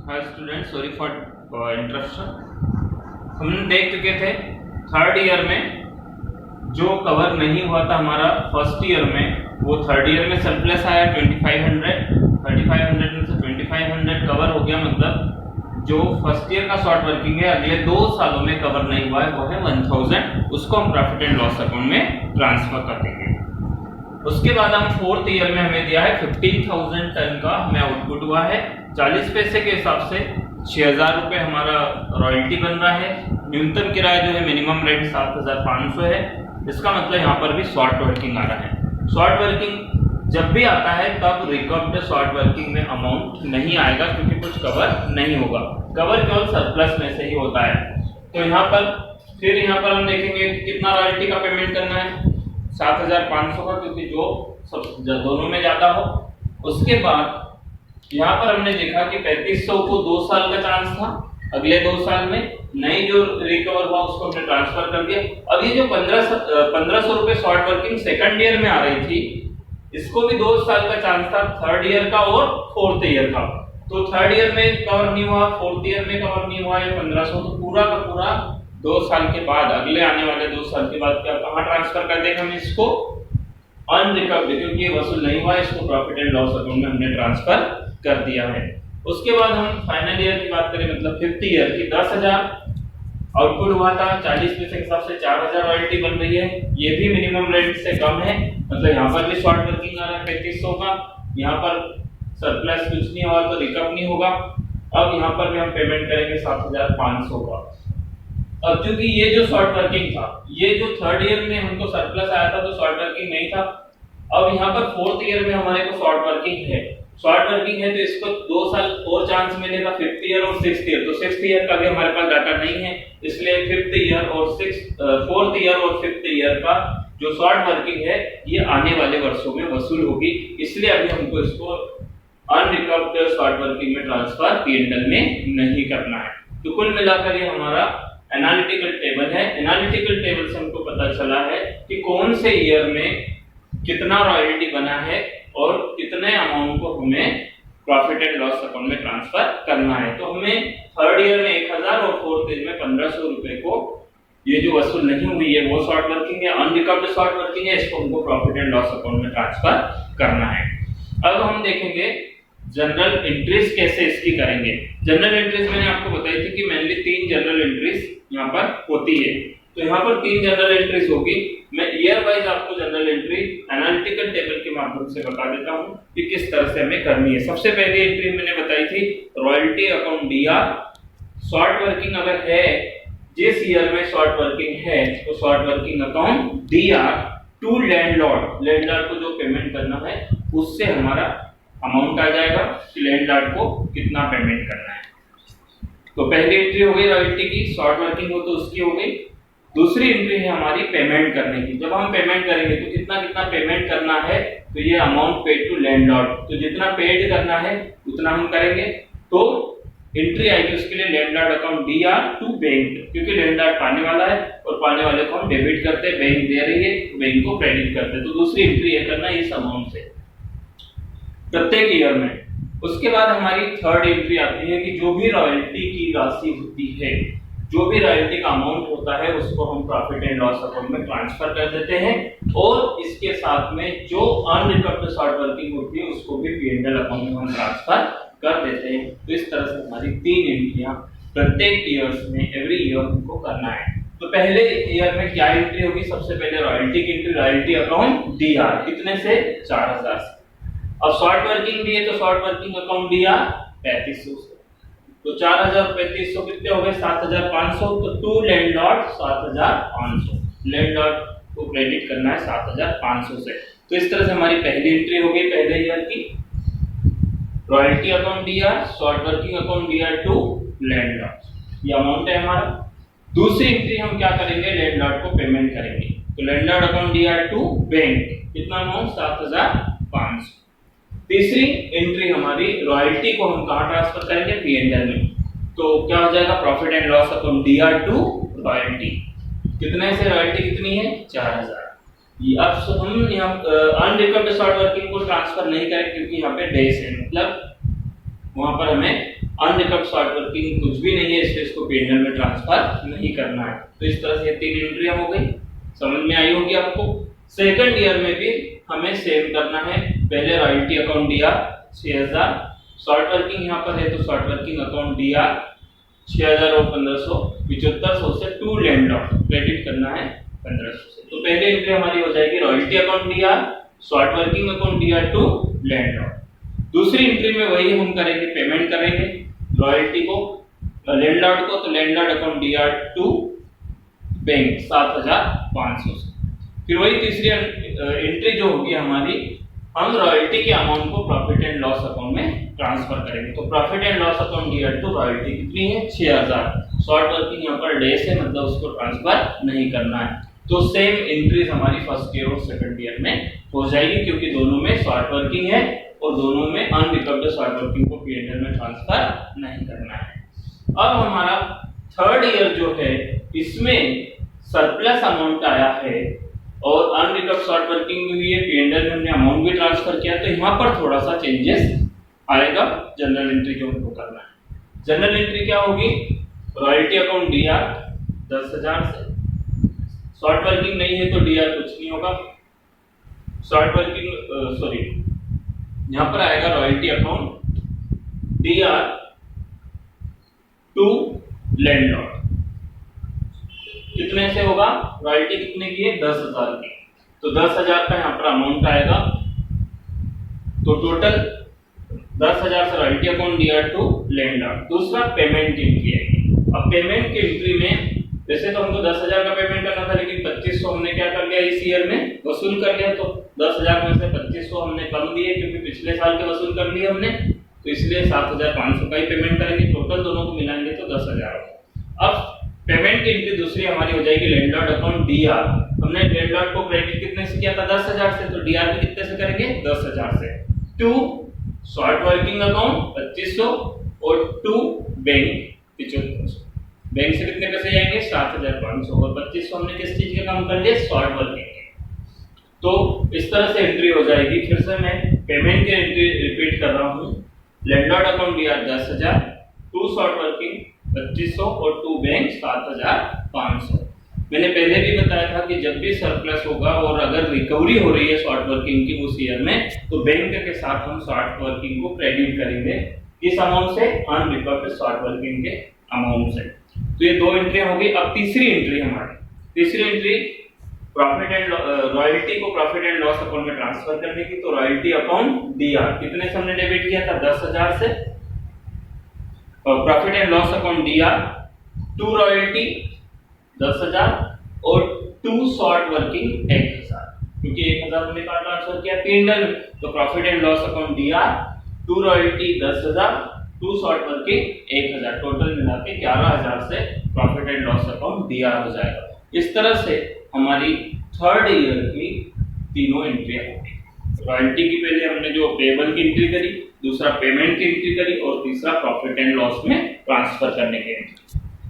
Hi student, sorry for interruption. हम देख चुके थे थर्ड ईयर में जो कवर नहीं हुआ था हमारा फर्स्ट ईयर में, वो थर्ड ईयर में सरप्लस आया 3500 में से 2500 कवर हो गया। मतलब जो फर्स्ट ईयर का शॉर्ट वर्किंग है अगले 2 सालों में कवर नहीं हुआ है वो है 1000। उसको हम प्रॉफिट एंड लॉस अकाउंट में ट्रांसफर कर देंगे। उसके बाद हम फोर्थ ईयर में हमें दिया है 15,000 टन का हमें आउटपुट हुआ है। 40 पैसे के हिसाब से 6000 रुपए हमारा रॉयल्टी बन रहा है। न्यूनतम किराया जो है मिनिमम रेंट 7500 है। इसका मतलब यहाँ पर भी शॉर्ट वर्किंग आ रहा है। शॉर्ट वर्किंग जब भी आता है तब रिकवर्ड शॉर्ट वर्किंग में अमाउंट नहीं आएगा क्योंकि कुछ कवर नहीं होगा। कवर केवल सरप्लस में से ही होता है। तो यहाँ पर फिर यहाँ पर हम देखेंगे कितना रॉयल्टी का पेमेंट करना है, 7500 का, क्योंकि जो सब दोनों में ज्यादा हो। उसके बाद यहाँ पर हमने देखा कि 3500 को 2 साल का चांस था, अगले 2 साल में नई जो रिकवर हुआ उसको हमने ट्रांसफर कर दिया। अब ये जो 1500 रुपए शॉर्ट वर्किंग सेकंड ईयर में आ रही थी, इसको भी 2 साल का चांस था, थर्ड ईयर का और फोर्थ ईयर का। तो थर्ड ईयर में कवर नहीं हुआ, फोर्थ ईयर में कवर नहीं हुआ है 1500, तो पूरा का पूरा 2 साल के बाद, अगले आने वाले 2 साल के बाद क्या कहाँ ट्रांसफर कर देंगे हम इसको? अनरिकवर्ड, क्योंकि ये वसूल नहीं हुआ, इसको प्रॉफिट एंड लॉस अकाउंट में हमने ट्रांसफर कर दिया है। उसके बाद हम फाइनल ईयर की बात करें, मतलब फिफ्थ ईयर की 10,000 आउटपुट हुआ था। 40 पैसे के हिसाब से 4000 रॉयल्टी बन रही है। ये भी मिनिमम रेंट से कम है, मतलब यहाँ पर भी शॉर्ट वर्किंग आ रहा है 3500 का। यहाँ पर सरप्लस कुछ नहीं हुआ तो रिकवर नहीं होगा। अब यहाँ पर भी हम पेमेंट करेंगे 7500 का। अब क्योंकि ये जो शॉर्ट वर्किंग था, ये जो थर्ड ईयर में हमको सरप्लस आया था तो शॉर्ट वर्किंग नहीं था। अब यहाँ पर फोर्थ ईयर में हमारे को शॉर्ट वर्किंग है, शॉर्ट वर्किंग है तो इसको 2 साल और चांस मिलेगा, फिफ्थ ईयर और सिक्स्थ ईयर। तो सिक्स्थ ईयर का भी हमारे पास डाटा नहीं है, इसलिए फोर्थ ईयर और फिफ्थ ईयर का जो शॉर्ट वर्किंग है ये आने वाले वर्षों में वसूल होगी। इसलिए अभी हमको इसको अनरिकवर्ड शॉर्ट वर्किंग में ट्रांसफर P&L में नहीं करना है। तो कुल मिलाकर ये हमारा एनालिटिकल टेबल है। एनालिटिकल टेबल से हमको पता चला है कि कौन से ईयर में कितना रॉयल्टी बना है और कितने अमाउंट को हमें प्रॉफिट एंड लॉस अकाउंट में ट्रांसफर करना है। तो हमें थर्ड ईयर में 1000 और फोर्थ ईयर में 1500 रुपए को ये जो वसूल नहीं हुई है वो शॉर्ट वर्किंग है, अनरिकवर्ड शॉर्ट वर्किंग है, इसको हमको प्रॉफिट एंड लॉस अकाउंट में ट्रांसफर करना है। अब हम देखेंगे जनरल एंट्रीज कैसे इसकी करेंगे। जनरल एंट्रीज मैंने आपको बताई थी कि मेनली 3 जनरल एंट्रीज यहाँ पर होती है। तो यहाँ पर 3 जनरल एंट्रीज होगी। मैं ईयर वाइज आपको जनरल एंट्री एनालिटिकल टेबल के माध्यम से बता देता हूँ कि किस तरह से हमें करनी है। सबसे पहली एंट्री मैंने बताई थी royalty account DR। Short working अगर है, जिस ईयर में शॉर्ट वर्किंग है तो short working account DR to landlord को जो पेमेंट करना है उससे हमारा अमाउंट आ जाएगा कि लैंडलॉर्ड को कितना पेमेंट करना है। तो पहली एंट्री हो गई रॉयल्टी की, शॉर्ट वर्किंग हो तो उसकी हो गई। दूसरी एंट्री है हमारी पेमेंट करने की। जब हम पेमेंट करेंगे तो कितना पेमेंट करना है, तो ये अमाउंट पेड टू लैंडलॉर्ड, तो जितना पेड करना है उतना हम करेंगे। तो एंट्री आएगी उसके लिए landlord account DR to bank, क्योंकि लैंडलॉर्ड पाने वाला है और पाने वाले को हम डेबिट करते हैं, बैंक दे रही है तो बैंक को क्रेडिट करते हैं। तो दूसरी एंट्री है करना इस अमाउंट से प्रत्येक ईयर में। उसके बाद हमारी थर्ड एंट्री आती है कि जो भी रॉयल्टी की राशि होती है, जो भी रॉयल्टी का अमाउंट होता है उसको हम प्रॉफिट एंड लॉस अकाउंट में ट्रांसफर कर देते हैं और इसके साथ में जो अनरिकवर्ड शॉर्ट वर्किंग होती है उसको भी P&L अकाउंट में हम ट्रांसफर कर देते हैं। तो इस तरह से हमारी 3 एंट्रियां प्रत्येक ईयर्स में एवरी ईयर हमको करना है। तो पहले ईयर में क्या एंट्री होगी? सबसे पहले रॉयल्टी की एंट्री, रॉयल्टी अकाउंट DR कितने से 4000 से। अब शॉर्ट वर्किंग भी है तो शॉर्ट वर्किंग अकाउंट DR 3500 से। तो 4000 3500 कितने हो गए? 7500। तो टू लैंडलॉर्ड 7500, लैंडलॉर्ड को क्रेडिट करना है 7500 से। तो इस तरह से हमारी पहली एंट्री हो गई पहले ईयर की, royalty account DR, short working account DR to landlord, ये अमाउंट है हमारा। दूसरी एंट्री हम क्या करेंगे? लैंडलॉर्ड को पेमेंट करेंगे। तो landlord account DR to bank, कितना अमाउंट? 7500। तीसरी एंट्री हमारी रॉयल्टी को हम कहां ट्रांसफर करेंगे? P&L में। तो क्या हो जाएगा? Profit and loss account DR to royalty, कितने से रॉयल्टी कितनी है? 4000। ये अब हम यहाँ अनरिकवर्ड शॉर्ट वर्किंग को ट्रांसफर नहीं करें क्योंकि यहाँ पे डेज है, मतलब वहां पर हमें अनरिकवर्ड शॉर्ट वर्किंग कुछ भी नहीं है, इसलिए इसको P&L में ट्रांसफर नहीं करना है। तो इस तरह से 3 एंट्रियां हो गई, समझ में आई होगी आपको। सेकंड ईयर में भी हमें सेम करना है। पहले रॉयल्टी अकाउंट दिया 6000, शॉर्ट वर्किंग यहाँ पर है तो शॉर्ट वर्किंग अकाउंट दिया 6000 और 1500, 7500 से टू लैंडलॉर्ड क्रेडिट करना है 1500 से। तो पहली एंट्री हमारी हो जाएगी रॉयल्टी अकाउंट दिया, शॉर्ट वर्किंग अकाउंट दिया टू लैंडलॉर्ड। दूसरी एंट्री में वही हम करेंगे, पेमेंट करेंगे रॉयल्टी को लैंडलॉर्ड को, तो लैंडलॉर्ड अकाउंट दिया टू बैंक 7500 से। फिर वही तीसरी एंट्री जो होगी हमारी, हम रॉयल्टी के अमाउंट को प्रॉफिट एंड लॉस अकाउंट में ट्रांसफर करेंगे। तो प्रॉफिट एंड लॉस अकाउंट दिया टू रॉयल्टी कितनी है 6000, शॉर्ट वर्किंग यहाँ पर डे से मतलब उसको ट्रांसफर नहीं करना है। तो सेम एंट्रीज हमारी फर्स्ट ईयर और सेकंड ईयर में हो जाएगी, क्योंकि दोनों में शॉर्ट वर्किंग है और दोनों में अनरिकवर्ड शॉर्ट वर्किंग को P&L में ट्रांसफर नहीं करना है। अब हमारा थर्ड ईयर जो है इसमें सरप्लस अमाउंट आया है और अनरिकवर्ड शॉर्ट वर्किंग भी हुई है, P&L में हमने अमाउंट भी ट्रांसफर किया, तो यहाँ पर थोड़ा सा चेंजेस आएगा जनरल एंट्री जो हमको करना है। जनरल एंट्री क्या होगी, रॉयल्टी अकाउंट DR 10000 से, शॉर्ट वर्किंग नहीं है तो DR कुछ नहीं होगा, शॉर्ट वर्किंग सॉरी यहाँ पर आएगा royalty account DR to landlord. कितने से होगा, रॉयल्टी कितने की है 10000 की, तो 10000 का यहाँ पर अमाउंट आएगा। तो टोटल 10000 से royalty account DR to landlord. दूसरा पेमेंट की एंट्री है। अब पेमेंट की एंट्री में वैसे तो हमको 10000 का पेमेंट करना था, लेकिन 2500 हमने क्या कर लिया इस ईयर में वसूल कर लिया, तो 10000 में से 2500 हमने कम दिए क्योंकि पिछले साल के वसूल कर लिए हमने, तो इसलिए 7500 का ही पेमेंट करेंगे। टोटल दोनों को मिलाएंगे तो 10000। अब पेमेंट की एंट्री दूसरी हमारी हो जाएगी लैंडलॉर्ड अकाउंट DR। हमने लैंडलॉर्ड को क्रेडिट कितने से किया था 10000 से, तो DR भी कितने से करेंगे 10000 से, टू शॉर्ट वर्किंग अकाउंट 2500 और टू बैंक 7500। बैंक से कितने पैसे जाएंगे 7500 और 2500 हमने किस चीज के काम कर लिए, शॉर्ट वर्किंग के। तो इस तरह से एंट्री हो जाएगी। फिर से मैं पेमेंट की एंट्री रिपीट कर रहा हूँ, landlord account DR 10000, to short working 2500 और टू बैंक 7500। मैंने पहले भी बताया था कि जब भी सरप्लस होगा और अगर रिकवरी हो रही है शॉर्ट वर्किंग की उस ईयर में, तो बैंक के साथ हम शॉर्ट वर्किंग को क्रेडिट करेंगे किस अमाउंट से, अनरिकवर्ड शॉर्ट वर्किंग के अमाउंट से। तो ये दो एंट्री होगी। अब तीसरी एंट्री हमारी, तीसरी एंट्री प्रॉफिट एंड रॉयल्टी को प्रॉफिट एंड लॉस अकाउंट में ट्रांसफर करने की। तो रॉयल्टी अकाउंट DR कितने से हमने डेबिट किया था 10000 से, और profit and loss account DR to royalty 10000 और टू शॉर्ट वर्किंग 1000, क्योंकि 1000 हमने कहाँ ट्रांसफर किया P&L, तो profit and loss account DR to royalty 10000, to short working 1000, total मिला के 11000 से profit and loss account DR हो जाएगा। इस तरह से हमारी थर्ड ईयर की तीनों एंट्रियां होगी। रॉयल्टी की पहले हमने जो पेबल की एंट्री करी, दूसरा पेमेंट की एंट्री करी और तीसरा प्रॉफिट एंड लॉस में ट्रांसफर करने की एंट्री।